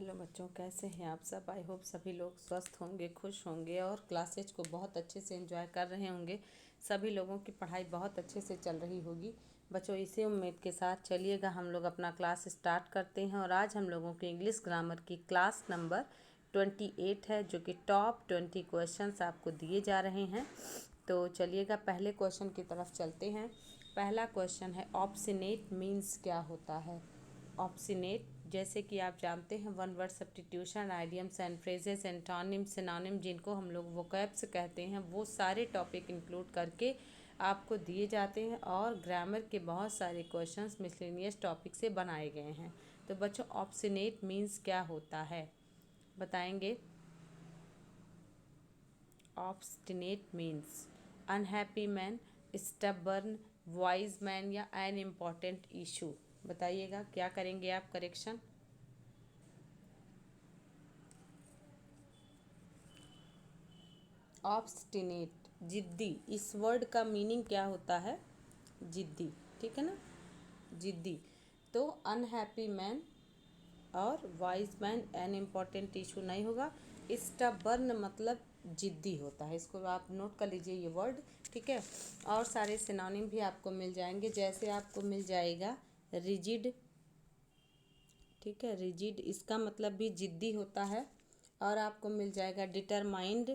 Hello बच्चों, कैसे हैं आप सब। आई होप सभी लोग स्वस्थ होंगे, खुश होंगे और क्लासेज को बहुत अच्छे से एंजॉय कर रहे होंगे। सभी लोगों की पढ़ाई बहुत अच्छे से चल रही होगी। बच्चों, इसी उम्मीद के साथ चलिएगा हम लोग अपना क्लास स्टार्ट करते हैं। और आज हम लोगों की इंग्लिश ग्रामर की क्लास नंबर 28 है, जो कि टॉप 20 क्वेश्चंस आपको दिए जा रहे हैं। तो चलिएगा पहले क्वेश्चन की तरफ चलते हैं। पहला क्वेश्चन है, ऑब्स्टिनेट मीन्स क्या होता है। ऑब्स्टिनेट, जैसे कि आप जानते हैं, one word substitution, idioms and phrases, antonym, synonym, जिनको हम लोग वोकैब्स कहते हैं, वो सारे टॉपिक इंक्लूड करके आपको दिए जाते हैं। और ग्रामर के बहुत सारे क्वेश्चंस मिसलेनियस टॉपिक से बनाए गए हैं। तो बच्चों, ऑब्स्टिनेट मीन्स क्या होता है, बताएंगे। Obstinate means unhappy man, stubborn, wise man या एन इम्पॉर्टेंट इशू। बताइएगा क्या करेंगे आप करेक्शन। ऑब्स्टिनेट, जिद्दी। इस वर्ड का मीनिंग क्या होता है, जिद्दी, ठीक है ना, जिद्दी। तो अनहैप्पी मैन और wise man an important issue नहीं होगा। स्टबर्न मतलब जिद्दी होता है, इसको आप नोट कर लीजिए ये वर्ड, ठीक है। और सारे सिनोनिम भी आपको मिल जाएंगे, जैसे आपको मिल जाएगा रिजिड, ठीक है, रिजिड इसका मतलब भी जिद्दी होता है। और आपको मिल जाएगा डिटरमाइंड,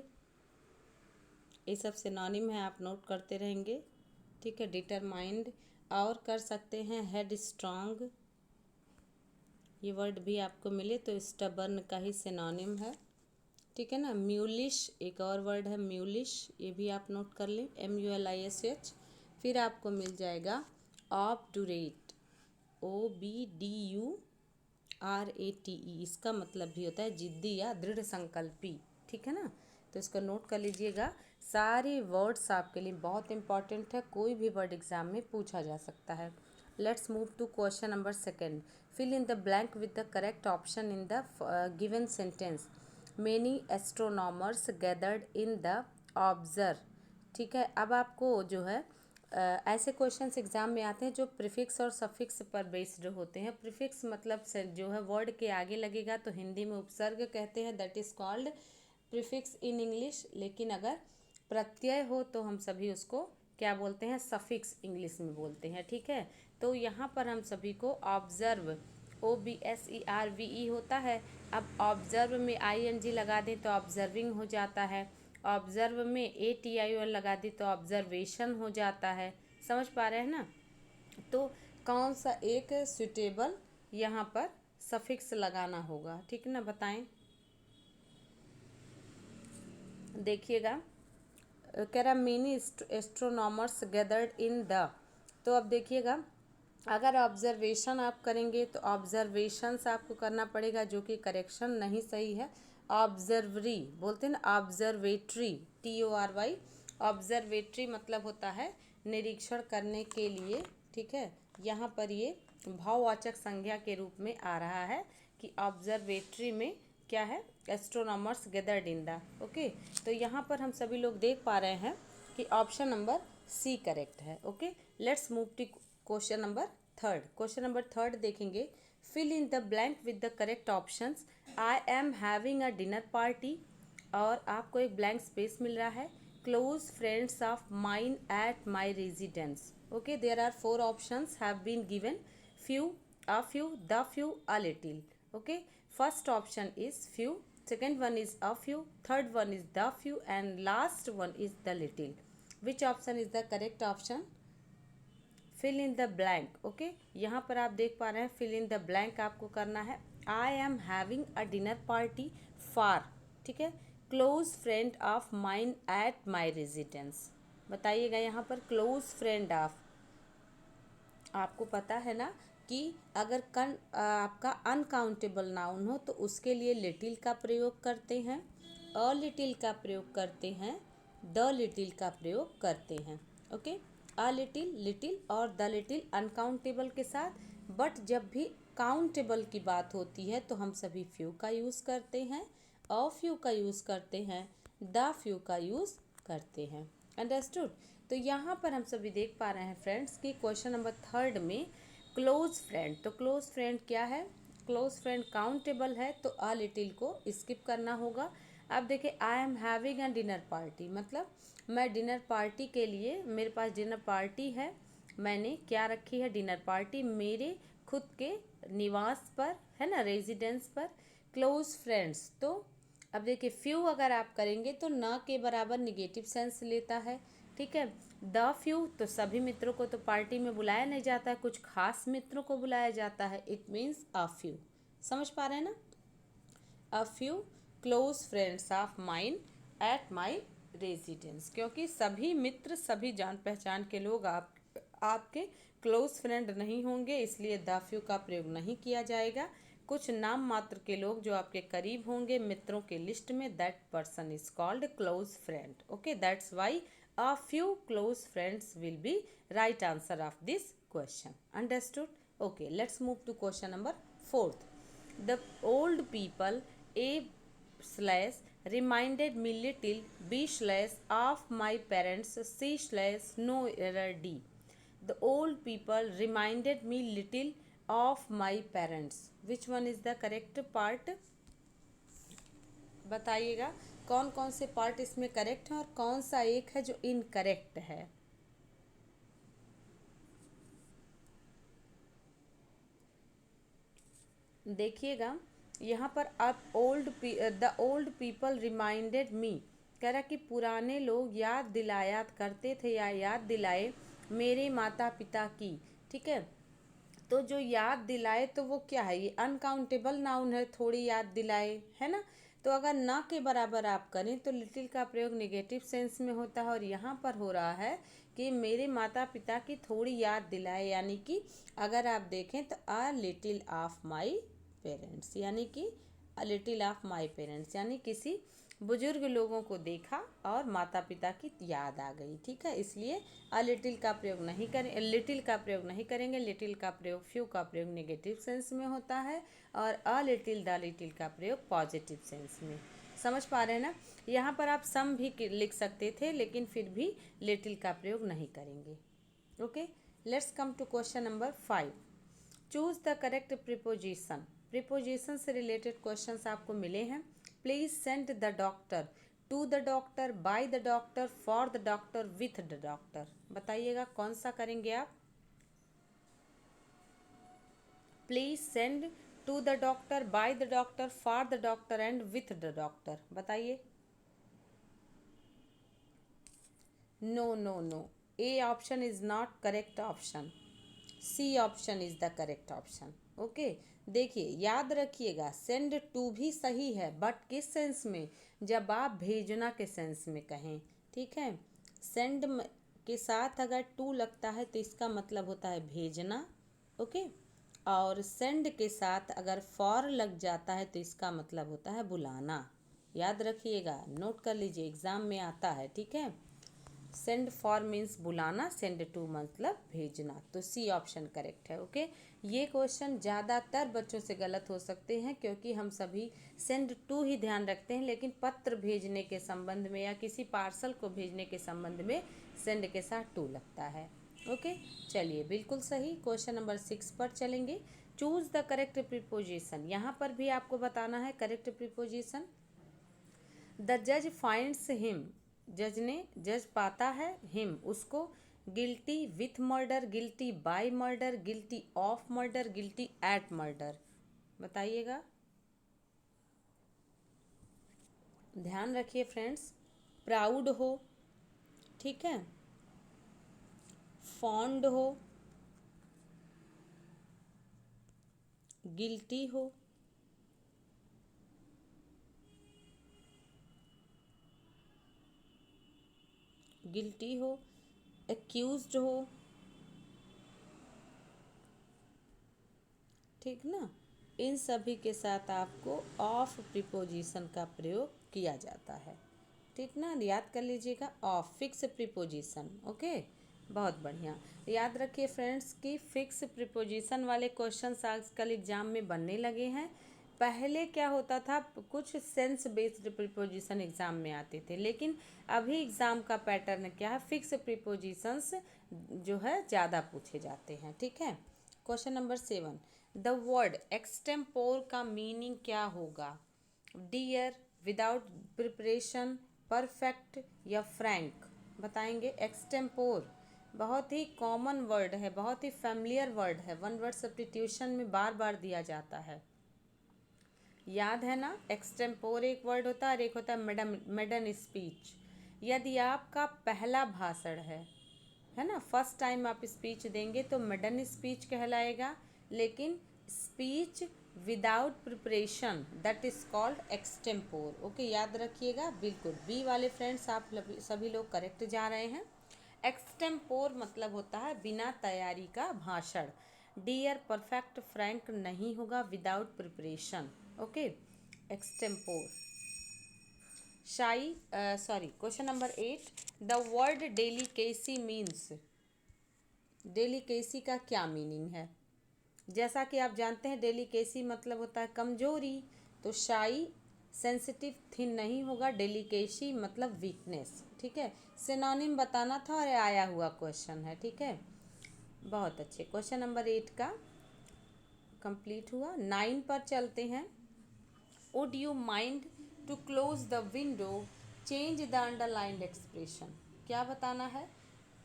ये सब सिनोनिम है, आप नोट करते रहेंगे, ठीक है, डिटरमाइंड। और कर सकते हैं हेड स्ट्रांग, ये वर्ड भी आपको मिले तो स्टबर्न का ही सिनोनिम है, ठीक है ना। म्यूलिश, एक और वर्ड है म्यूलिश, ये भी आप नोट कर लें, MULISH। फिर आपको मिल जाएगा ऑब्डुरेट, OBDURATE, इसका मतलब भी होता है जिद्दी या दृढ़ संकल्पी, ठीक है ना। तो इसको नोट कर लीजिएगा। सारे वर्ड्स आपके लिए बहुत इंपॉर्टेंट है, कोई भी वर्ड एग्जाम में पूछा जा सकता है। Let's move to question number second. Fill in the blank with the correct option in the given sentence. Many astronomers gathered in the observe, ठीक है। अब आपको जो है ऐसे क्वेश्चंस एग्जाम में आते हैं जो प्रीफिक्स और सफिक्स पर बेस्ड होते हैं। प्रीफिक्स मतलब से जो है वर्ड के आगे लगेगा, तो हिंदी में उपसर्ग कहते हैं, that is called prefix in English. लेकिन अगर प्रत्यय हो तो हम सभी उसको क्या बोलते हैं, सफिक्स इंग्लिश में बोलते हैं, ठीक है। तो यहाँ पर हम सभी को ऑब्जर्व, OBSERVE होता है। अब ऑब्जर्व में ING लगा दें तो ऑब्जर्विंग हो जाता है। ऑब्जर्व में ATION लगा दी तो ऑब्जर्वेशन हो जाता है। समझ पा रहे हैं ना। तो कौन सा एक सुटेबल यहाँ पर सफिक्स लगाना होगा, ठीक है ना, बताएं। देखिएगा, कह रहा many astronomers gathered in the, तो अब देखिएगा, अगर ऑब्जर्वेशन आप करेंगे तो ऑब्जर्वेशंस आपको करना पड़ेगा, जो कि करेक्शन नहीं सही है। ऑब्जर्वरी बोलते हैं ना, ऑब्जर्वेटरी, TORY। ऑब्जर्वेटरी मतलब होता है निरीक्षण करने के लिए, ठीक है। यहाँ पर ये भाववाचक संज्ञा के रूप में आ रहा है कि ऑब्जर्वेटरी में क्या है, astronomers gathered in the, okay. तो यहाँ पर हम सभी लोग देख पा रहे हैं कि ऑप्शन नंबर C करेक्ट है, okay. Let's move to question number third. Question number third देखेंगे। Fill in the blank with the correct options. I am having a dinner party, और आपको एक ब्लैंक स्पेस मिल रहा है। Close friends of mine at my residence, okay. There are 4 options have been given, few, a few, the few, a little, okay. First option is few, second one is a few, third one is the few, and last one is the little. Which option is the correct option? Fill in the blank, okay. यहाँ पर आप देख पा रहे हैं fill in the blank आपको करना है। आई am having a dinner party for, ठीक है, close friend of mine at my residence. बताइएगा यहाँ पर क्लोज फ्रेंड ऑफ, आपको पता है ना कि अगर आपका अनकाउंटेबल नाउन हो तो उसके लिए लिटिल का प्रयोग करते हैं, अ लिटिल का प्रयोग करते हैं, द लिटिल का प्रयोग करते हैं, ओके। अ लिटिल, लिटिल और द लिटिल अनकाउंटेबल के साथ, बट जब भी काउंटेबल की बात होती है तो हम सभी फ्यू का यूज़ करते हैं, अ फ्यू का यूज़ करते हैं, द फ्यू का यूज़ करते हैं। अंडरस्टूड। तो यहाँ पर हम सभी देख पा रहे हैं फ्रेंड्स कि क्वेश्चन नंबर थर्ड में क्लोज फ्रेंड, तो क्लोज फ्रेंड क्या है, क्लोज फ्रेंड काउंटेबल है तो अ लिटिल को स्किप करना होगा। अब देखिए आई am having a dinner party, मतलब मैं डिनर पार्टी के लिए, मेरे पास डिनर पार्टी है, मैंने क्या रखी है, डिनर पार्टी मेरे खुद के निवास पर, है ना, रेजिडेंस पर। क्लोज फ्रेंड्स, तो अब देखिए फ्यू अगर आप करेंगे तो न के बराबर निगेटिव सेंस लेता है, ठीक है। द फ्यू तो सभी मित्रों को तो पार्टी में बुलाया नहीं जाता है, कुछ खास मित्रों को बुलाया जाता है, इट मीन्स अ फ्यू। समझ पा रहे हैं ना। A few close friends of mine at my residence, क्योंकि सभी मित्र, सभी जान पहचान के लोग आपके क्लोज फ्रेंड नहीं होंगे, इसलिए द फ्यू का प्रयोग नहीं किया जाएगा। कुछ नाम मात्र के लोग जो आपके करीब होंगे मित्रों के लिस्ट में, that person is called close friend. Okay, that's why a few close friends will be right answer of this question. Understood? Okay, let's move to question number 4th. The old people a slash reminded me little b slash of my parents c slash no error d. The old people reminded me little of my parents. Which one is the correct part? बताइएगा कौन कौन से part इसमें correct हैं और कौन सा एक है जो इनकरेक्ट है। देखिएगा यहाँ पर आप the old people reminded me, कह रहा कि पुराने लोग याद दिलाया करते थे या याद दिलाए मेरे माता पिता की, ठीक है। तो जो याद दिलाए तो वो क्या है, ये अनकाउंटेबल नाउन है, थोड़ी याद दिलाए, है ना। तो अगर ना के बराबर आप करें तो लिटिल का प्रयोग नेगेटिव सेंस में होता है, और यहाँ पर हो रहा है कि मेरे माता पिता की थोड़ी याद दिलाए, यानी कि अगर आप देखें तो a little of my parents, यानी कि a little of my parents, यानी किसी बुजुर्ग लोगों को देखा और माता पिता की याद आ गई, ठीक है। इसलिए अ लिटिल का प्रयोग नहीं करें, लिटिल का प्रयोग नहीं करेंगे। लिटिल का प्रयोग, फ्यू का प्रयोग नेगेटिव सेंस में होता है, और अ लिटिल द लिटिल का प्रयोग पॉजिटिव सेंस में। समझ पा रहे हैं ना। यहाँ पर आप सम भी लिख सकते थे, लेकिन फिर भी लिटिल का प्रयोग नहीं करेंगे। Okay, let's come to question number 5। Choose the correct preposition. Preposition से रिलेटेड क्वेश्चंस आपको मिले हैं। Please send the doctor, to the doctor, by the doctor, for the doctor, with the doctor. बताइएगा कौन सा करेंगे आप। Please send to the doctor, by the doctor, for the doctor and with the doctor. बताइए। No no no, A option is not correct option, C option is the correct option. Okay, देखिए याद रखिएगा, send to भी सही है, but किस sense में, जब आप भेजना के सेंस में कहें, ठीक है। सेंड के साथ अगर टू लगता है तो इसका मतलब होता है भेजना, ओके। और सेंड के साथ अगर फॉर लग जाता है तो इसका मतलब होता है बुलाना। याद रखिएगा, नोट कर लीजिए, एग्जाम में आता है, ठीक है। सेंड फॉर मीन्स बुलाना, सेंड टू मतलब भेजना, तो सी ऑप्शन करेक्ट है। ओके, ये क्वेश्चन ज़्यादातर बच्चों से गलत हो सकते हैं, क्योंकि हम सभी सेंड टू ही ध्यान रखते हैं, लेकिन पत्र भेजने के संबंध में या किसी पार्सल को भेजने के संबंध में सेंड के साथ टू लगता है। ओके, चलिए बिल्कुल सही। क्वेश्चन नंबर 6 पर चलेंगे। Choose the correct preposition. यहाँ पर भी आपको बताना है करेक्ट प्रीपोजिशन। द जज फाइंड्स हिम, जज पाता है, हिम उसको, guilty with murder, guilty bye murder, guilty of murder, guilty at murder. बताइएगा। ध्यान रखिए फ्रेंड्स, प्राउड हो, ठीक है, फॉन्ड हो, गिल्टी हो, गिल्टी हो, एक्यूज्ड हो, ठीक ना। इन सभी के साथ आपको ऑफ प्रीपोजिशन का प्रयोग किया जाता है, ठीक ना। याद कर लीजिएगा, ऑफ फिक्स प्रीपोजिशन। ओके, बहुत बढ़िया। याद रखिए फ्रेंड्स कि फिक्स प्रीपोजिशन वाले क्वेश्चंस आजकल एग्जाम में बनने लगे हैं। पहले क्या होता था, कुछ सेंस बेस्ड प्रीपोजिशन एग्जाम में आते थे, लेकिन अभी एग्जाम का पैटर्न क्या है, फिक्स प्रीपोजिशंस जो है ज़्यादा पूछे जाते हैं, ठीक है। Question number 7। The word extempore का मीनिंग क्या होगा? डियर, विदाउट प्रिपरेशन, परफेक्ट या फ्रैंक? बताएंगे। एक्सटेम्पोर बहुत ही कॉमन वर्ड है, बहुत ही फैमिलियर वर्ड है, वन वर्ड सब्स्टिट्यूशन में बार बार दिया जाता है। याद है ना? एक्सटेम्पोर एक वर्ड होता है और एक होता है मेडन स्पीच। यदि आपका पहला भाषण है ना, फर्स्ट टाइम आप स्पीच देंगे तो मेडन स्पीच कहलाएगा, लेकिन speech without preparation that is called extempore. Okay, याद रखिएगा। बिल्कुल बी वाले फ्रेंड्स आप सभी लोग करेक्ट जा रहे हैं। एक्सटेम्पोर मतलब होता है बिना तैयारी का भाषण। डियर, परफेक्ट, फ्रैंक नहीं होगा without preparation. Okay, extempore. Shy sorry, question number 8, the word delicacy means. Delicacy का क्या मीनिंग है? जैसा कि आप जानते हैं डेलिकेसी मतलब होता है कमजोरी, तो शाई सेंसिटिव थिन नहीं होगा, डेलिकेसी मतलब वीकनेस। ठीक है, सिनोनिम बताना था और आया हुआ क्वेश्चन है। ठीक है, बहुत अच्छे। क्वेश्चन नंबर 8 का कंप्लीट हुआ। 9 पर चलते हैं। Would you mind to close the window, change the underlined expression? क्या बताना है?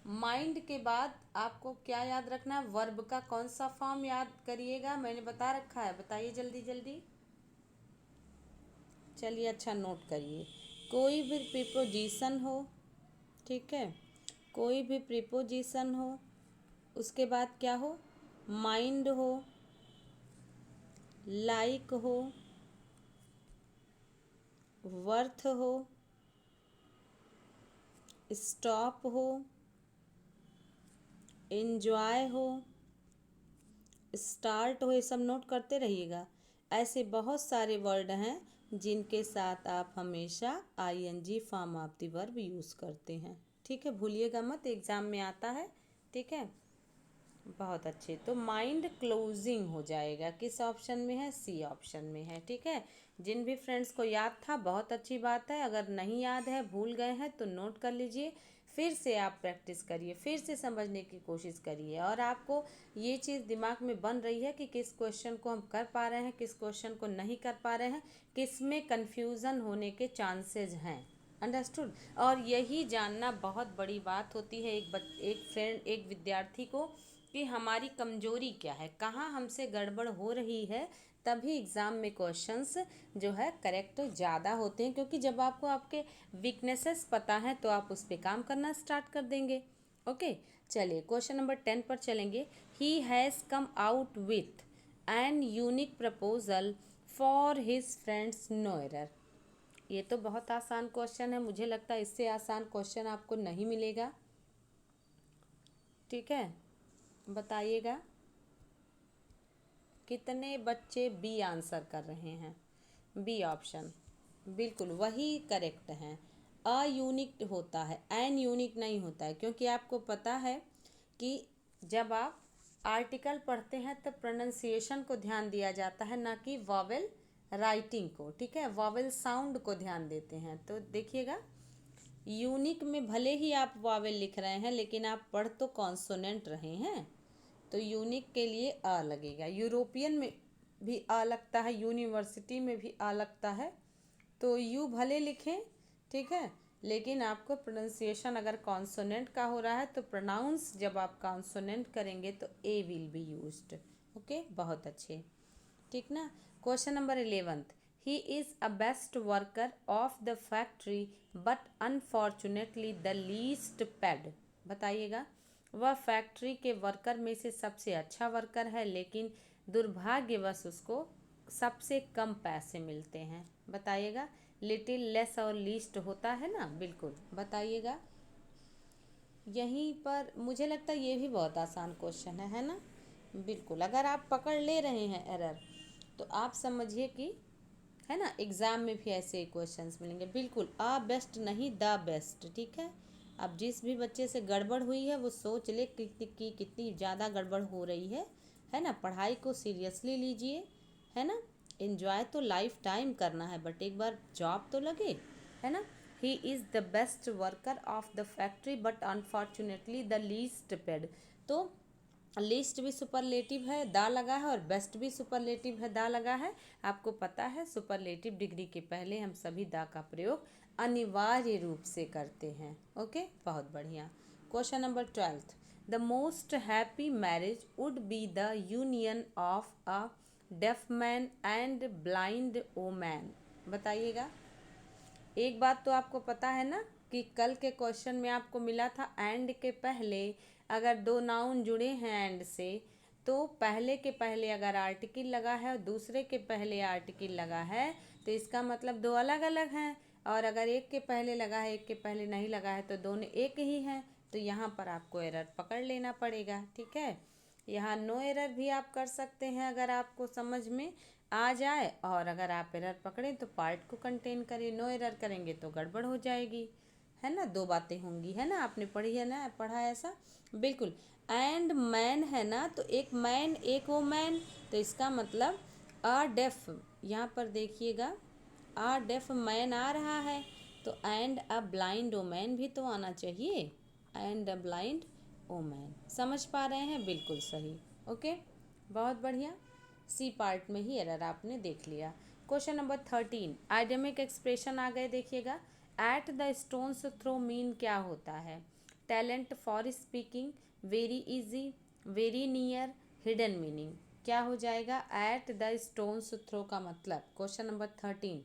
माइंड के बाद आपको क्या याद रखना है? वर्ब का कौन सा फॉर्म याद करिएगा, मैंने बता रखा है, बताइए जल्दी जल्दी। चलिए, अच्छा नोट करिए। कोई भी प्रीपोजिशन हो, ठीक है, कोई भी प्रीपोजिशन हो, उसके बाद क्या हो? माइंड हो, लाइक हो, वर्थ हो, स्टॉप हो, एंजॉय हो, स्टार्ट हो, ये सब नोट करते रहिएगा। ऐसे बहुत सारे वर्ड हैं जिनके साथ आप हमेशा ING form of the verb use करते हैं। ठीक है, भूलिएगा मत, एग्ज़ाम में आता है। ठीक है, बहुत अच्छे। तो माइंड क्लोजिंग हो जाएगा, किस ऑप्शन में है? सी ऑप्शन में है। ठीक है, जिन भी फ्रेंड्स को याद था बहुत अच्छी बात है, अगर नहीं याद है, भूल गए हैं, तो नोट कर लीजिए, फिर से आप प्रैक्टिस करिए, फिर से समझने की कोशिश करिए, और आपको ये चीज़ दिमाग में बन रही है कि किस क्वेश्चन को हम कर पा रहे हैं, किस क्वेश्चन को नहीं कर पा रहे हैं, किस में कन्फ्यूज़न होने के चांसेज हैं। अंडरस्टूड? और यही जानना बहुत बड़ी बात होती है एक फ्रेंड, एक विद्यार्थी को, कि हमारी कमजोरी क्या है, कहाँ हमसे गड़बड़ हो रही है। तभी एग्ज़ाम में क्वेश्चंस जो है करेक्ट ज़्यादा होते हैं, क्योंकि जब आपको आपके वीकनेसेस पता है तो आप उस पर काम करना स्टार्ट कर देंगे। ओके, चलिए क्वेश्चन नंबर 10 पर चलेंगे। He has come out with an unique proposal for his friends no error. ये तो बहुत आसान क्वेश्चन है, मुझे लगता है इससे आसान क्वेश्चन आपको नहीं मिलेगा। ठीक है, बताइएगा कितने बच्चे बी आंसर कर रहे हैं? बी ऑप्शन बिल्कुल वही करेक्ट है। अ यूनिक होता है, एन यूनिक नहीं होता है, क्योंकि आपको पता है कि जब आप आर्टिकल पढ़ते हैं तो प्रोनाउंसिएशन को ध्यान दिया जाता है, ना कि वॉवेल राइटिंग को। ठीक है, वॉवेल साउंड को ध्यान देते हैं। तो देखिएगा, यूनिक में भले ही आप वावेल लिख रहे हैं, लेकिन आप पढ़ तो कॉन्सोनेंट रहे हैं, तो यूनिक के लिए अ लगेगा। यूरोपियन में भी अ लगता है, यूनिवर्सिटी में भी अ लगता है, तो यू भले लिखें, ठीक है, लेकिन आपको प्रोनाउंसिएशन अगर कॉन्सोनेंट का हो रहा है तो प्रोनाउंस जब आप कॉन्सोनेंट करेंगे तो ए विल बी यूज्ड। ओके, बहुत अच्छे। ठीक ना। Question number 11th, he is a best worker of the factory but unfortunately the least paid. बताइएगा, वह फैक्ट्री के वर्कर में से सबसे अच्छा वर्कर है, लेकिन दुर्भाग्यवश उसको सबसे कम पैसे मिलते हैं। बताइएगा, लिटिल, लेस और लीस्ट होता है ना, बिल्कुल बताइएगा। यहीं पर मुझे लगता है ये भी बहुत आसान क्वेश्चन है ना? बिल्कुल, अगर आप पकड़ ले रहे हैं एरर तो आप समझिए कि, है ना, एग्ज़ाम में भी ऐसे क्वेश्चंस मिलेंगे। बिल्कुल, आ बेस्ट नहीं, द बेस्ट। ठीक है, अब जिस भी बच्चे से गड़बड़ हुई है वो सोच ले कि कितनी ज़्यादा गड़बड़ हो रही है ना। पढ़ाई को सीरियसली लीजिए, है ना। एंजॉय तो लाइफ टाइम करना है, बट एक बार जॉब तो लगे, है ना। He is the best worker of the factory but unfortunately the least paid. तो लीस्ट भी सुपरलेटिव है, दा लगा है, और बेस्ट भी सुपरलेटिव है, दा लगा है। आपको पता है सुपरलेटिव डिग्री के पहले हम सभी दा का प्रयोग अनिवार्य रूप से करते हैं। ओके, बहुत बढ़िया। Question number 12, the most happy marriage would be the union of a deaf man and blind woman. बताइएगा। एक बात तो आपको पता है ना कि कल के क्वेश्चन में आपको मिला था एंड के पहले अगर दो नाउन जुड़े हैं एंड से, तो पहले के पहले अगर आर्टिकल लगा है और दूसरे के पहले आर्टिकल लगा है तो इसका मतलब दो अलग अलग हैं, और अगर एक के पहले लगा है एक के पहले नहीं लगा है तो दोनों एक ही हैं। तो यहाँ पर आपको एरर पकड़ लेना पड़ेगा। ठीक है, यहाँ नो एरर भी आप कर सकते हैं अगर आपको समझ में आ जाए, और अगर आप एरर पकड़ें तो पार्ट को कंटेन करें। नो एरर करेंगे तो गड़बड़ हो जाएगी, है ना, दो बातें होंगी, है ना, आपने पढ़ी है ना, पढ़ा है ऐसा, बिल्कुल। एंड मैन है ना, तो एक मैन एक वो मैन, तो इसका मतलब अ डेफ, यहाँ पर देखिएगा अ डेफ मैन आ रहा है, तो एंड अ ब्लाइंड वोमैन भी तो आना चाहिए, एंड अ ब्लाइंड वोमैन। समझ पा रहे हैं, बिल्कुल सही। ओके, बहुत बढ़िया। सी पार्ट में ही एरर आपने देख लिया। क्वेश्चन नंबर 13, आइडेमिक एक्सप्रेशन आ गए, देखिएगा। At the stones throw mean क्या होता है? Talent for speaking, very easy, very near, hidden meaning. क्या हो जाएगा एट द स्टोन्स थ्रो का मतलब? क्वेश्चन नंबर 13,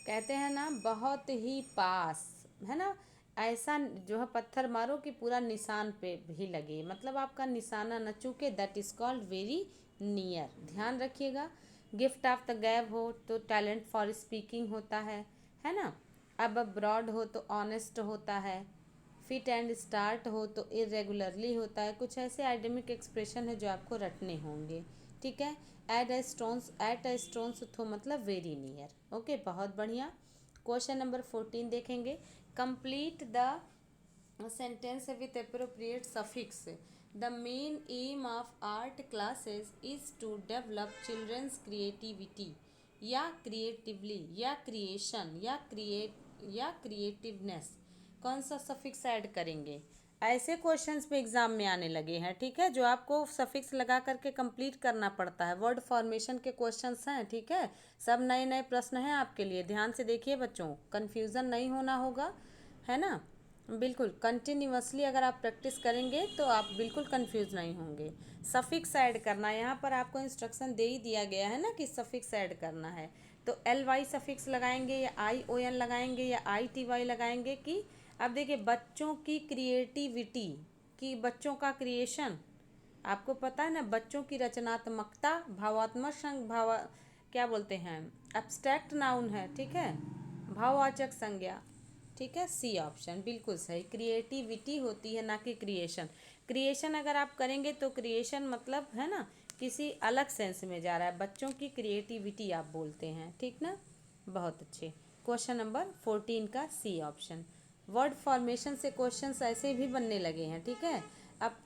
कहते हैं ना बहुत ही पास, है ना, ऐसा जो है पत्थर मारो कि पूरा निशान पे भी लगे, मतलब आपका निशाना न चूके, that is called very near. ध्यान रखिएगा। गिफ्ट ऑफ द गैब हो तो टैलेंट फॉर स्पीकिंग होता है ना। अब ब्रॉड हो तो ऑनेस्ट होता है। फिट एंड स्टार्ट हो तो इरेगुलरली होता है। कुछ ऐसे आइडेमिक एक्सप्रेशन है जो आपको रटने होंगे। ठीक है, एट अ स्टोन्स थ्रो मतलब वेरी नियर। ओके, बहुत बढ़िया। क्वेश्चन नंबर 14 देखेंगे। Complete the sentence with appropriate suffix. The main aim of art classes is to develop children's creativity, या क्रिएटिवली, या क्रिएशन, या क्रिएटिवनेस। कौन सा सफिक्स ऐड करेंगे? ऐसे क्वेश्चंस पे एग्जाम में आने लगे हैं, ठीक है, जो आपको सफिक्स लगा करके कंप्लीट करना पड़ता है। वर्ड फॉर्मेशन के क्वेश्चंस हैं, ठीक है। सब नए नए प्रश्न हैं आपके लिए, ध्यान से देखिए बच्चों, कन्फ्यूज़न नहीं होना होगा, है ना। बिल्कुल कंटिन्यूअसली अगर आप प्रैक्टिस करेंगे तो आप बिल्कुल कंफ्यूज नहीं होंगे। सफिक्स ऐड करना, यहाँ पर आपको इंस्ट्रक्शन दे ही दिया गया है ना कि सफिक्स ऐड करना है। तो एल वाई सफिक्स लगाएंगे या आई ओ एन लगाएंगे या आई टी वाई लगाएंगे कि, अब देखिए बच्चों की क्रिएटिविटी, कि बच्चों का क्रिएशन, आपको पता है ना, बच्चों की रचनात्मकता, भावात्मक भाव क्या बोलते हैं, एब्स्ट्रैक्ट नाउन है, ठीक है, भाववाचक संज्ञा। ठीक है, सी ऑप्शन बिल्कुल सही। क्रिएटिविटी होती है ना कि क्रिएशन। क्रिएशन अगर आप करेंगे तो क्रिएशन मतलब है ना किसी अलग सेंस में जा रहा है, बच्चों की क्रिएटिविटी आप बोलते हैं, ठीक ना, बहुत अच्छे। क्वेश्चन नंबर 14 का सी ऑप्शन। वर्ड फॉर्मेशन से क्वेश्चंस ऐसे भी बनने लगे हैं, ठीक है। अब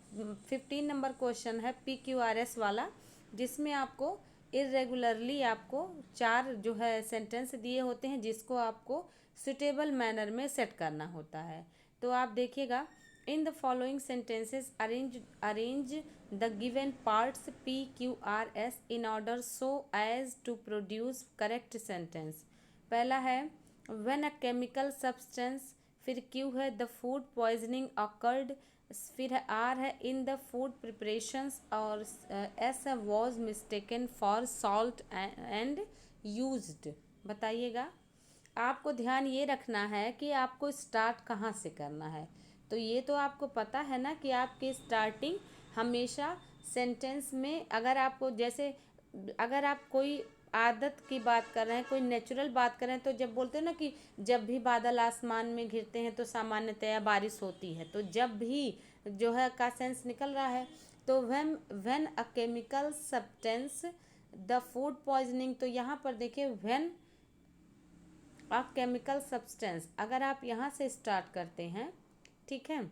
15 नंबर क्वेश्चन है PQRS वाला, जिसमें आपको इरेगुलरली आपको चार जो है सेंटेंस दिए होते हैं जिसको आपको सुटेबल मैनर में सेट करना होता है। तो आप देखिएगा, in the following sentences arrange the given parts PQRS in order so as to produce correct sentence. पहला है व्हेन अ केमिकल सब्सटेंस, फिर क्यू है द फूड पॉइजनिंग अकर्ड, फिर है आर है इन द फूड प्रिपरेशंस, और S है was mistaken for salt and used. बताइएगा। आपको ध्यान ये रखना है कि आपको स्टार्ट कहाँ से करना है। तो ये तो आपको पता है ना कि आपकी स्टार्टिंग हमेशा सेंटेंस में, अगर आपको जैसे अगर आप कोई आदत की बात कर रहे हैं, कोई नेचुरल बात कर रहे हैं, तो जब बोलते हैं ना कि जब भी बादल आसमान में घिरते हैं तो सामान्यतया बारिश होती है, तो जब भी जो है का सेंस निकल रहा है। तो when a chemical substance the food poisoning, तो यहाँ पर देखिए व्हेन अ केमिकल सब्सटेंस, अगर आप यहाँ से स्टार्ट करते हैं, ठीक है,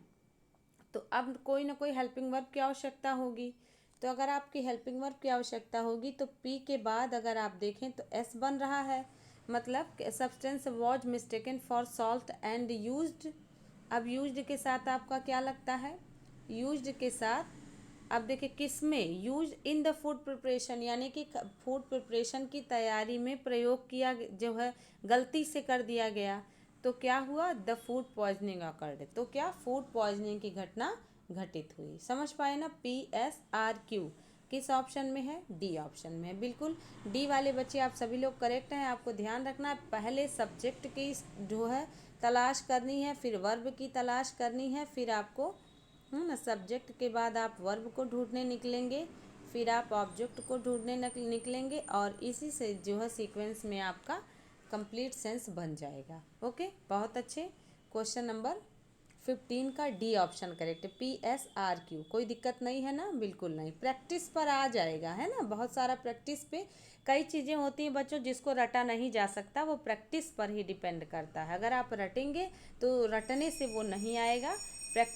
तो अब कोई ना कोई हेल्पिंग वर्ब की आवश्यकता होगी। तो अगर आपकी हेल्पिंग वर्ब की आवश्यकता होगी तो पी के बाद अगर आप देखें तो एस बन रहा है, मतलब substance was mistaken for salt and used. अब यूज्ड के साथ आपका क्या लगता है? यूज्ड के साथ अब देखिए किस में, use in the food preparation, यानी कि फूड प्रिपरेशन की तैयारी में प्रयोग किया जो है गलती से कर दिया गया, तो क्या हुआ, द फूड पॉइजनिंग अकर्ड, तो क्या फूड पॉइजनिंग की घटना घटित हुई। समझ पाए ना, PSRQ किस ऑप्शन में है, डी ऑप्शन में है। बिल्कुल डी वाले बच्चे आप सभी लोग करेक्ट हैं। आपको ध्यान रखना है, पहले सब्जेक्ट की जो है तलाश करनी है, फिर वर्ब की तलाश करनी है, फिर आपको है ना सब्जेक्ट के बाद आप वर्ब को ढूंढने निकलेंगे, फिर आप ऑब्जेक्ट को ढूंढने निकलेंगे, और इसी से जो है सीक्वेंस में आपका कंप्लीट सेंस बन जाएगा। ओके, बहुत अच्छे। क्वेश्चन नंबर 15 का डी ऑप्शन करेक्ट, PSRQ। कोई दिक्कत नहीं है ना, बिल्कुल नहीं, प्रैक्टिस पर आ जाएगा, है ना, बहुत सारा प्रैक्टिस पे कई चीज़ें होती हैं बच्चों, जिसको रटा नहीं जा सकता, वो प्रैक्टिस पर ही डिपेंड करता है। अगर आप रटेंगे तो रटने से वो नहीं आएगा।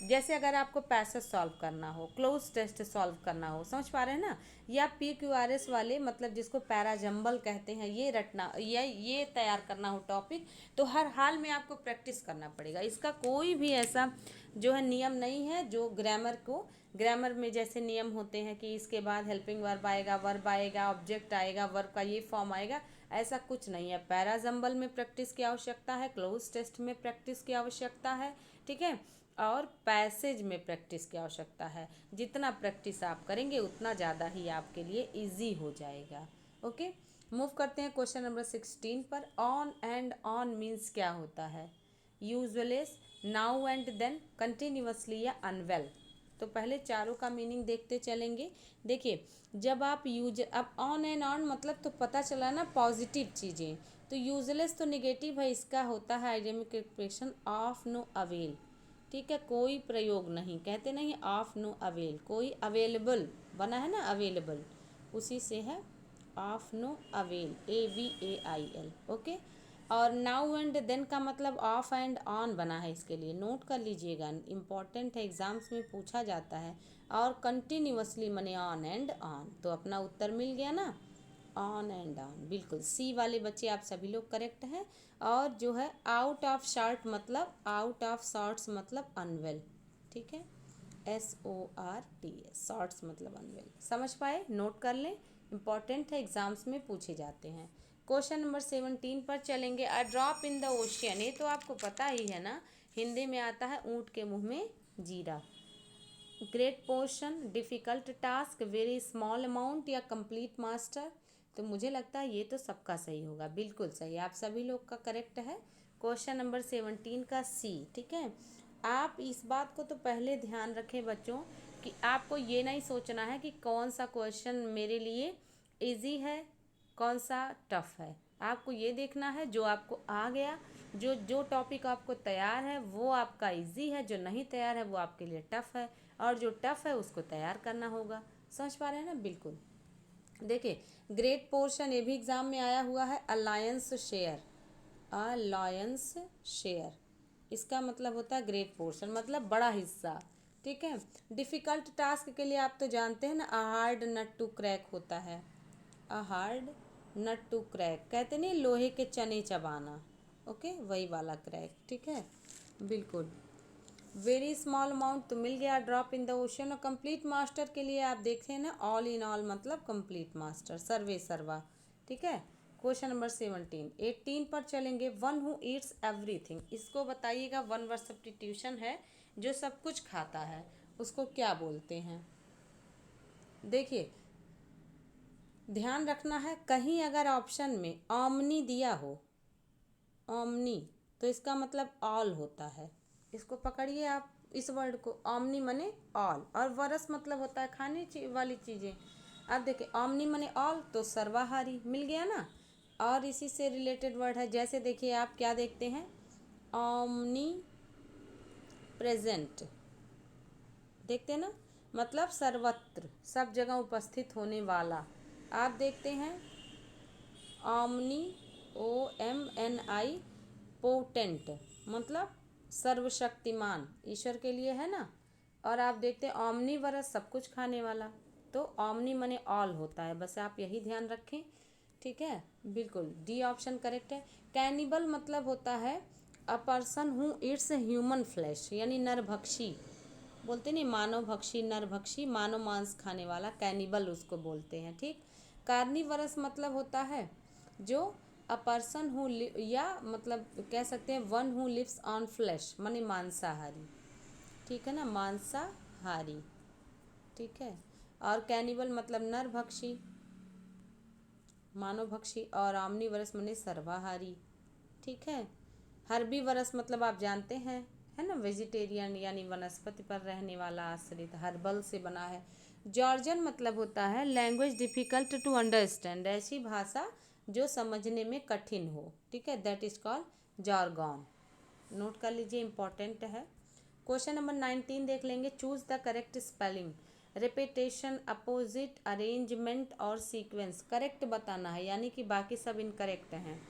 जैसे अगर आपको पैसेज सॉल्व करना हो, क्लोज टेस्ट सॉल्व करना हो, समझ पा रहे हैं ना, या PQRS वाले मतलब जिसको पैराजम्बल कहते हैं, ये रटना या ये तैयार करना हो टॉपिक, तो हर हाल में आपको प्रैक्टिस करना पड़ेगा। इसका कोई भी ऐसा जो है नियम नहीं है जो ग्रामर में जैसे नियम होते हैं कि इसके बाद हेल्पिंग वर्ब आएगा, ऑब्जेक्ट आएगा, वर्ब का ये फॉर्म आएगा, ऐसा कुछ नहीं है। पैराजम्बल में प्रैक्टिस की आवश्यकता है, क्लोज टेस्ट में प्रैक्टिस की आवश्यकता है, ठीक है, और पैसेज में प्रैक्टिस की आवश्यकता है। जितना प्रैक्टिस आप करेंगे उतना ज़्यादा ही आपके लिए इजी हो जाएगा। ओके, मूव करते हैं क्वेश्चन नंबर 16 पर। ऑन एंड ऑन मीन्स क्या होता है, यूजुअलेस, नाउ एंड देन, कंटिन्यूअसली या अनवेल। तो पहले चारों का मीनिंग देखते चलेंगे। देखिए, जब आप अब ऑन एंड ऑन मतलब तो पता चला ना पॉजिटिव चीज़ें, तो यूजलेस तो निगेटिव है, इसका होता है idiomatic expression of no avail, ठीक है, कोई प्रयोग नहीं, कहते नहीं ऑफ नो अवेल, कोई अवेलेबल बना है ना, अवेलेबल, उसी से है of no avail, AVAIL। Okay, और नाउ एंड देन का मतलब ऑफ एंड ऑन बना है, इसके लिए नोट कर लीजिएगा, इंपॉर्टेंट है, एग्जाम्स में पूछा जाता है। और कंटिन्यूअसली मने ऑन एंड ऑन, तो अपना उत्तर मिल गया ना, ऑन एंड ऑन, बिल्कुल सी वाले बच्चे आप सभी लोग करेक्ट हैं। और जो है आउट ऑफ शॉर्ट मतलब आउट ऑफ शॉर्ट्स मतलब अनवेल, ठीक है, SORTS, शॉर्ट्स मतलब अनवेल। समझ पाए, नोट कर लें, इंपॉर्टेंट है, एग्जाम्स में पूछे जाते हैं। क्वेश्चन नंबर 17 पर चलेंगे। A drop in the ocean, ये तो आपको पता ही है ना, हिंदी में आता है ऊँट के मुँह में जीरा। Great portion, difficult task, very small amount या कंप्लीट मास्टर, तो मुझे लगता है ये तो सबका सही होगा, बिल्कुल सही, आप सभी लोग का करेक्ट है। क्वेश्चन नंबर 17 का सी, ठीक है। आप इस बात को तो पहले ध्यान रखें बच्चों कि आपको ये नहीं सोचना है कि कौन सा क्वेश्चन मेरे लिए इजी है, कौन सा टफ है। आपको ये देखना है जो आपको आ गया, जो जो टॉपिक आपको तैयार है वो आपका इजी है, जो नहीं तैयार है वो आपके लिए टफ है, और जो टफ है उसको तैयार करना होगा। समझ पा रहे हैं ना, बिल्कुल। देखिए, ग्रेट पोर्शन ये भी एग्जाम में आया हुआ है, अलायंस शेयर, अलायंस शेयर, इसका मतलब होता है ग्रेट पोर्शन मतलब बड़ा हिस्सा, ठीक है। डिफ़िकल्ट टास्क के लिए आप तो जानते हैं ना, a hard nut to crack होता है, a hard nut to crack, कहते नहीं लोहे के चने चबाना, ओके, वही वाला क्रैक, ठीक है, बिल्कुल। वेरी स्मॉल अमाउंट तो मिल गया, ड्रॉप इन द ओशन। और कंप्लीट मास्टर के लिए आप देखते हैं ना, ऑल इन ऑल मतलब कंप्लीट मास्टर, सर्वे सर्वा, ठीक है। क्वेश्चन नंबर 18 पर चलेंगे। वन हु ईट्स एवरीथिंग, इसको बताइएगा, वन वर्ड सब्स्टिट्यूशन है, जो सब कुछ खाता है उसको क्या बोलते हैं। देखिए, ध्यान रखना है, कहीं अगर ऑप्शन में ओमनी दिया हो, ओमनी, तो इसका मतलब ऑल होता है, इसको पकड़िए आप, इस वर्ड को, ओमनी मने ऑल, और वरस मतलब होता है खाने वाली चीज़ें। अब देखिए, ओमनी मने ऑल तो सर्वाहारी, मिल गया ना। और इसी से रिलेटेड वर्ड है, जैसे देखिए आप क्या देखते हैं, ओमनी प्रेजेंट, देखते हैं ना, मतलब सर्वत्र, सब जगह उपस्थित होने वाला। आप देखते हैं ओमनी, OMNI, पोटेंट मतलब सर्वशक्तिमान, ईश्वर के लिए है ना। और आप देखते हैं ओमनीवरस, सब कुछ खाने वाला, तो ओमनी मने ऑल होता है, बस आप यही ध्यान रखें, ठीक है, बिल्कुल डी ऑप्शन करेक्ट है। कैनिबल मतलब होता है a person who it's human flesh, यानी नरभक्षी, बोलते नहीं, मानव भक्षी, नर भक्षी, मानव मांस खाने वाला, कैनिबल उसको बोलते हैं। ठीक। कार्निवरस मतलब होता है जो अ पर्सन हु, या मतलब कह सकते हैं one who lives on flesh, माने मांसाहारी। ठीक है ना, मांसाहारी। ठीक है। और कैनिबल मतलब नरभक्षी, मानवभक्षी, और ऑमनीवरस माने सर्वाहारी। ठीक है। हर्बीवरस मतलब आप जानते हैं, है ना, वेजिटेरियन यानी वनस्पति पर रहने वाला, आश्रित, हर्बल से बना है। जॉर्जन मतलब होता है लैंग्वेज डिफिकल्ट टू अंडरस्टैंड, ऐसी भाषा जो समझने में कठिन हो। ठीक है, दैट इज कॉल्ड जॉर्गॉन। नोट कर लीजिए, इंपॉर्टेंट है। क्वेश्चन नंबर 19 देख लेंगे। Choose the correct spelling. Repetition, opposite, arrangement और सीक्वेंस करेक्ट बताना है, यानी कि बाकी सब इनकरेक्ट हैं।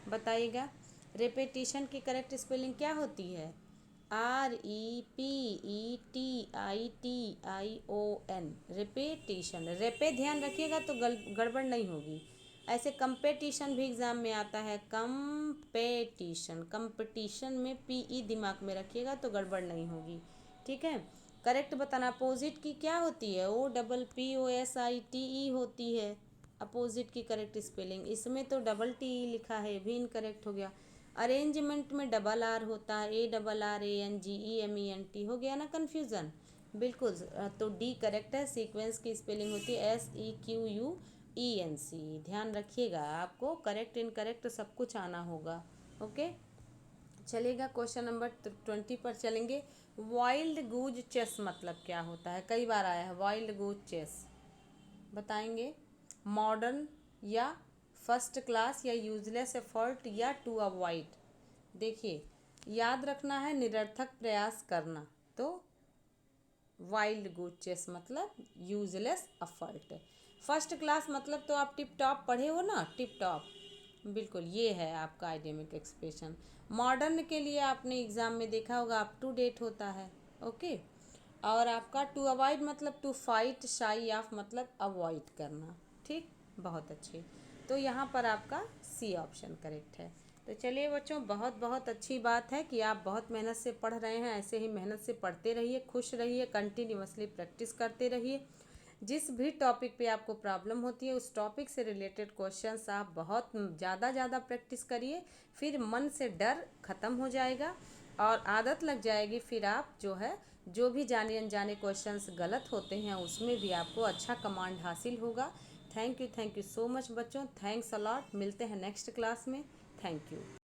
बताइएगा। रिपीटेशन की करेक्ट स्पेलिंग क्या होती है? REPETITION, repetition. रेपे ध्यान रखिएगा तो गड़बड़ नहीं होगी। ऐसे कंपेटिशन भी एग्जाम में आता है, कंपेटिशन, कंपटीशन में PE दिमाग में रखिएगा तो गड़बड़ नहीं होगी। ठीक है। करेक्ट बताना। अपोजिट की क्या होती है? OPPOSITE होती है अपोजिट की करेक्ट स्पेलिंग। इसमें तो TE लिखा है, भी इनकरेक्ट हो गया। अरेंजमेंट में RR होता है, ARRANGEMENT, हो गया ना कन्फ्यूज़न। बिल्कुल। तो D करेक्ट है। सीक्वेंस की स्पेलिंग होती है SEQUENC। ध्यान रखिएगा, आपको करेक्ट इनकरेक्ट सब कुछ आना होगा। ओके, चलेगा। क्वेश्चन नंबर 20 पर चलेंगे। वाइल्ड गूज चेस मतलब क्या होता है? कई बार आया है वाइल्ड गूज चेस, बताएंगे। मॉडर्न, या फर्स्ट क्लास, या यूजलेस एफर्ट, या टू अवॉइड। देखिए, याद रखना है निरर्थक प्रयास करना, तो वाइल्ड गूज चेस मतलब यूजलेस एफर्ट। फर्स्ट क्लास मतलब तो आप टिप टॉप पढ़े हो ना, टिप टॉप, बिल्कुल ये है आपका आइडेमिक एक्सप्रेशन। मॉडर्न के लिए आपने एग्ज़ाम में देखा होगा अप टू डेट होता है। ओके। और आपका टू अवॉइड मतलब टू फाइट, शाई ऑफ मतलब अवॉइड करना। ठीक, बहुत अच्छे। तो यहाँ पर आपका C ऑप्शन करेक्ट है। तो चलिए बच्चों, बहुत बहुत अच्छी बात है कि आप बहुत मेहनत से पढ़ रहे हैं। ऐसे ही मेहनत से पढ़ते रहिए, खुश रहिए, कंटिन्यूअसली प्रैक्टिस करते रहिए। जिस भी टॉपिक पे आपको प्रॉब्लम होती है उस टॉपिक से रिलेटेड क्वेश्चंस आप बहुत ज़्यादा प्रैक्टिस करिए, फिर मन से डर ख़त्म हो जाएगा और आदत लग जाएगी। फिर आप जो है, जो भी जाने अनजाने क्वेश्चंस गलत होते हैं उसमें भी आपको अच्छा कमांड हासिल होगा। थैंक यू सो मच बच्चों, थैंक्स अ लॉट। मिलते हैं नेक्स्ट क्लास में। Thank you.